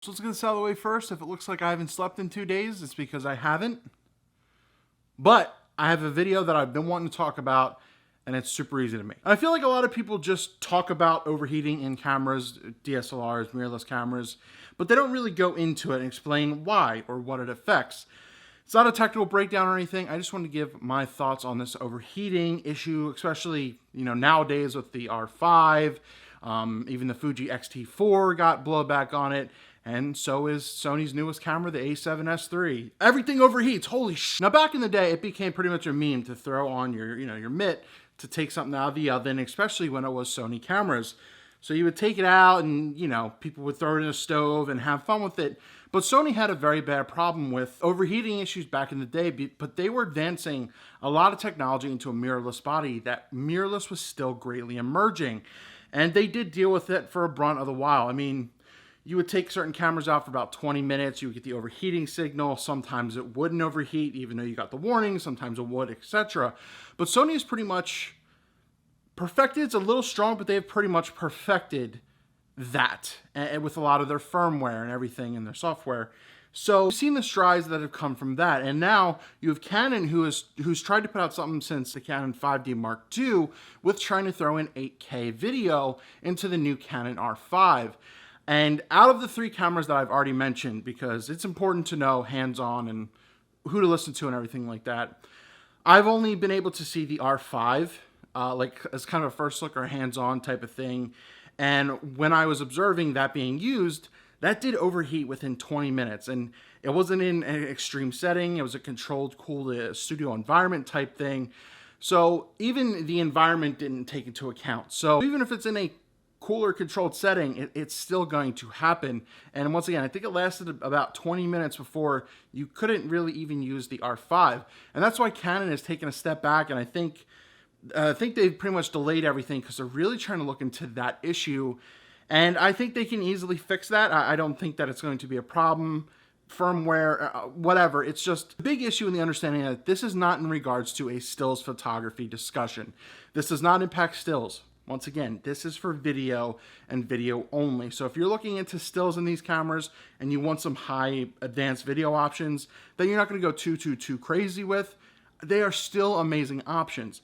So let's get this out of the way first. If it looks like I haven't slept in 2 days, it's because I haven't. But I have a video that I've been wanting to talk about, and it's super easy to make. I feel like a lot of people just talk about overheating in cameras, DSLRs, mirrorless cameras, but they don't really go into it and explain why or what it affects. It's not a technical breakdown or anything. I just wanted to give my thoughts on this overheating issue, especially nowadays with the R5. Even the Fuji X-T4 got blowback on it. And so is Sony's newest camera, the A7S III. Everything overheats, holy sh! Now back in the day, it became pretty much a meme to throw on your mitt to take something out of the oven, especially when it was Sony cameras. So you would take it out and, people would throw it in a stove and have fun with it. But Sony had a very bad problem with overheating issues back in the day, but they were advancing a lot of technology into a mirrorless body. That mirrorless was still greatly emerging. And they did deal with it for a brunt of the while. I mean, you would take certain cameras out for about 20 minutes. You would get the overheating signal. Sometimes it wouldn't overheat, even though you got the warning. Sometimes it would, etc. But Sony is pretty much perfected. It's a little strong, but they've pretty much perfected that with a lot of their firmware and everything in their software. So you've seen the strides that have come from that. And now you have Canon who's tried to put out something since the Canon 5D Mark II with trying to throw in 8K video into the new Canon R5. And out of the three cameras that I've already mentioned, because it's important to know hands-on and who to listen to and everything like that, I've only been able to see the R5 as kind of a first look or hands-on type of thing. And when I was observing that being used, that did overheat within 20 minutes. And it wasn't in an extreme setting. It was a controlled, cool studio environment type thing. So even the environment didn't take into account. So even if it's in a cooler controlled setting, it's still going to happen. And once again, I think it lasted about 20 minutes before you couldn't really even use the R5. And that's why Canon has taken a step back. And I think they've pretty much delayed everything because they're really trying to look into that issue. And I think they can easily fix that. I don't think that it's going to be a problem. Firmware, whatever. It's just a big issue in the understanding that this is not in regards to a stills photography discussion. This does not impact stills. Once again, this is for video and video only. So if you're looking into stills in these cameras and you want some high advanced video options that you're not going to go too crazy with, they are still amazing options.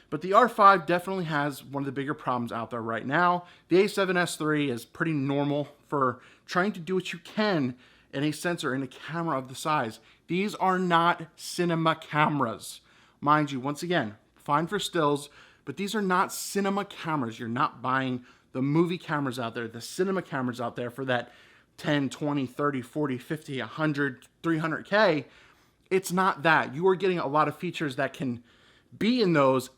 But the R5 definitely has one of the bigger problems out there right now. The A7S III is pretty normal for trying to do what you can in a sensor, in a camera of the size. These are not cinema cameras. Mind you, once again, fine for stills, but these are not cinema cameras. You're not buying the movie cameras out there, the cinema cameras out there for that 10, 20, 30, 40, 50, 100, 300K. It's not that. You are getting a lot of features that can be in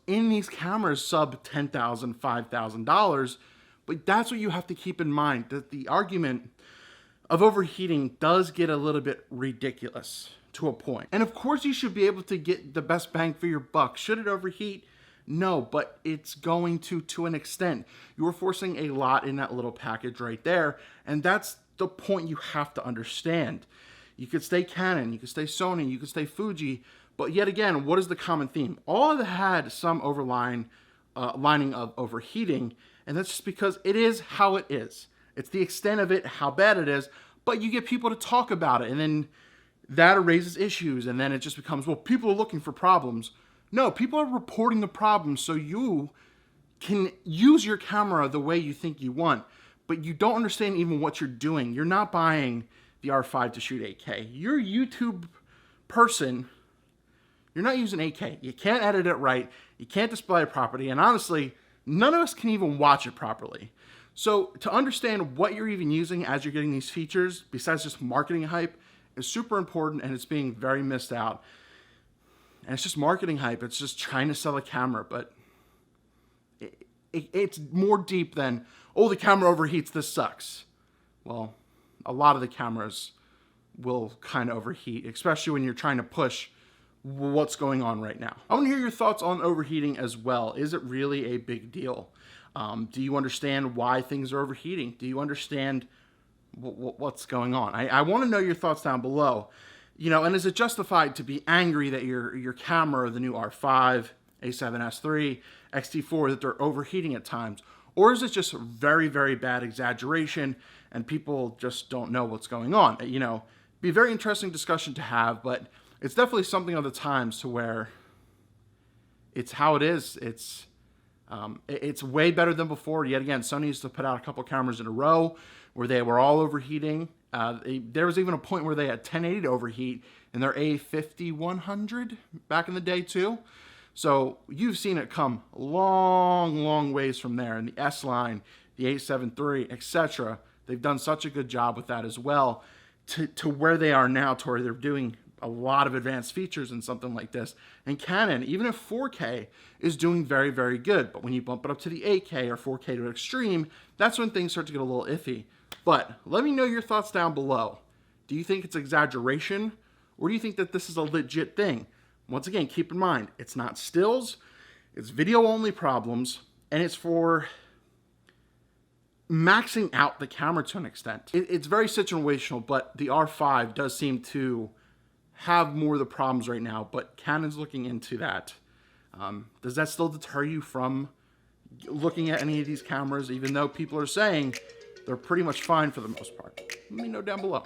these cameras sub $10,000, $5,000. But that's what you have to keep in mind, that the argument of overheating does get a little bit ridiculous to a point. And of course you should be able to get the best bang for your buck. Should it overheat? No, but it's going to an extent. You're forcing a lot in that little package right there. And that's the point you have to understand. You could stay Canon, you could stay Sony, you could stay Fuji, but yet again, what is the common theme? All of them had some lining of overheating, and that's just because it is how it is. It's the extent of it, how bad it is, but you get people to talk about it, and then that raises issues, and then it just becomes, well, people are looking for problems. No, people are reporting the problems so you can use your camera the way you think you want, but you don't understand even what you're doing. You're not buying the R5 to shoot 8K. You're a YouTube person. You're not using 8K. You can't edit it right. You can't display it properly. And honestly, none of us can even watch it properly. So to understand what you're even using as you're getting these features, besides just marketing hype, is super important, and it's being very missed out. And it's just marketing hype. It's just trying to sell a camera, but it's more deep than, oh, the camera overheats, this sucks. Well, a lot of the cameras will kind of overheat, especially when you're trying to push what's going on right now. I want to hear your thoughts on overheating as well. Is it really a big deal? Do you understand why things are overheating? Do you understand what's going on? I want to know your thoughts down below. And is it justified to be angry that your camera, the new R5, A7S III, X-T4, that they're overheating at times? Or is it just very, very bad exaggeration and people just don't know what's going on? You know, be a very interesting discussion to have, but it's definitely something of the times to where it's how it is. It's way better than before. Yet again, Sony used to put out a couple cameras in a row where they were all overheating. There was even a point where they had 1080 to overheat in their A5100 back in the day too. So you've seen it come long, long ways from there. And the S line, the A7 III, etc. They've done such a good job with that as well to where they are now, to where they're doing a lot of advanced features in something like this. And Canon, even if 4K, is doing very, very good. But when you bump it up to the 8K or 4K to extreme, that's when things start to get a little iffy. But let me know your thoughts down below. Do you think it's exaggeration, or do you think that this is a legit thing? Once again, keep in mind, it's not stills, it's video-only problems, and it's for maxing out the camera to an extent. It's very situational, but the R5 does seem to have more of the problems right now, but Canon's looking into that. Does that still deter you from looking at any of these cameras, even though people are saying they're pretty much fine for the most part? Let me know down below.